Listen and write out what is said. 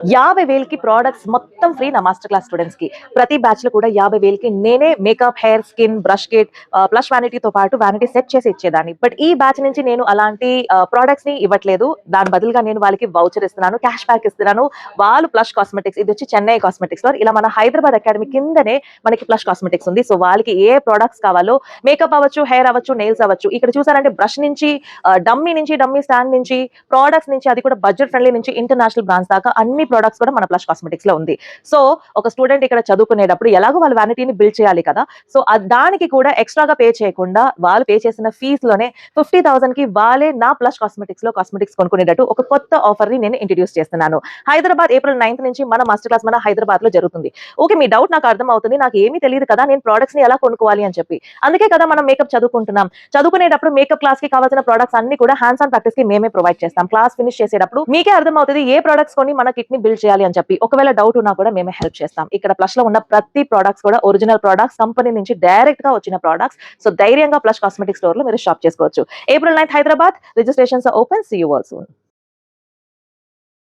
50,000కి products మొత్తం free నా master class students కి. ప్రతి బ్యాచ్ లో కూడా 50,000కి నేనే makeup, hair, skin, brush kit, plus వ్యానిటీతో పాటు వ్యానిటీ సెట్ చేసి ఇచ్చేదాన్ని. బట్ ఈ బ్యాచ్ నుంచి నేను అలాంటి ప్రోడక్ట్స్ ని ఇవ్వట్లేదు. దాని బదులుగా నేను వాళ్ళకి వౌచర్ ఇస్తున్నాను, క్యాష్ బ్యాక్ ఇస్తున్నాను. వాళ్ళు ప్లస్ కాస్మెటిక్స్, ఇది వచ్చి చెన్నై కాస్మెటిక్స్ లో, ఇలా మన హైదరాబాద్ అకాడమీ కిందనే మనకి ప్లస్ కాస్మెటిక్స్ ఉంది. సో వాళ్ళకి ఏ ప్రోడక్ట్స్ కావాలో, మేకప్ అవ్వచ్చు, హెయిర్ అవ్వచ్చు, నెయిల్స్ అవ్వచ్చు. ఇక్కడ చూసారంటే బ్రష్ నుంచి, డమ్మీ స్టాండ్ నుంచి, ప్రోడక్ట్స్ నుంచి, అది కూడా బడ్జెట్ ఫ్రెండ్లీ నుంచి ఇంటర్నేషనల్ బ్రాండ్స్ దాకా అన్ని ప్రొడక్ట్స్ కూడా మన ప్లస్ కాస్మెటిక్స్ లో ఉంది. సో ఒక స్టూడెంట్ ఇక్కడ చదువుకునేటప్పుడు ఎలాగో వాళ్ళ వ్యానిటీని బిల్డ్ చేయాలి కదా. సో దానికి కూడా ఎక్స్ట్రాగా పే చేయకుండా వాళ్ళు పే చేసిన ఫీస్ లోనే 50,000 కి వాళ్ళే నా ప్లస్ కాస్మెటిక్స్ లో కాస్మెటిక్స్ కొనుక్కునేటట్టు ఒక కొత్త ఆఫర్ ని నేను ఇంట్రడ్యూస్ చేస్తున్నాను. హైదరాబాద్ April 9th నుంచి మన మాస్టర్ క్లాస్ మన హైదరాబాద్ లో జరుగుతుంది. ఓకే, మీ డౌట్ నాకు అర్థం అవుతుంది. నాకు ఏమీ తెలియదు కదా, నేను ప్రొడక్ట్స్ ని ఎలా కొనుక్కోవాలి అని చెప్పి. అందుకే కదా మనం మేకప్ చదువుకుంటున్నాం. చదువుకునేటప్పుడు మేకప్ క్లాస్ కి కావాల్సిన ప్రొడక్ట్స్ అన్ని కూడా హ్యాండ్స్ ఆన్ ప్రాక్టీస్ కి మేమే ప్రొవైడ్ చేస్తాం. క్లాస్ ఫినిష్ చేసేటప్పుడు మీకే అర్థం అవుతుంది ఏ ప్రొడక్ట్స్ కొని మన కిట్ ని బిల్డ్ చేయాలి అని చెప్పి. ఒకవేళ డౌట్ ఉన్నా కూడా మేమే హెల్ప్ చేస్తాం. ఇక్కడ ప్లస్ లో ఉన్న ప్రతి ప్రొడక్ట్స్ కూడా ఒరిజినల్ ప్రొడక్ట్స్, కంపెనీ నుంచి డైరెక్ట్ గా వచ్చిన ప్రొడక్ట్స్. సో ధైర్యంగా ప్లస్ కాస్మెటిక్ స్టోర్ లో మీరు షాప్ చేసుకోవచ్చు. April 9th Hyderabad. Registrations open. See you all soon.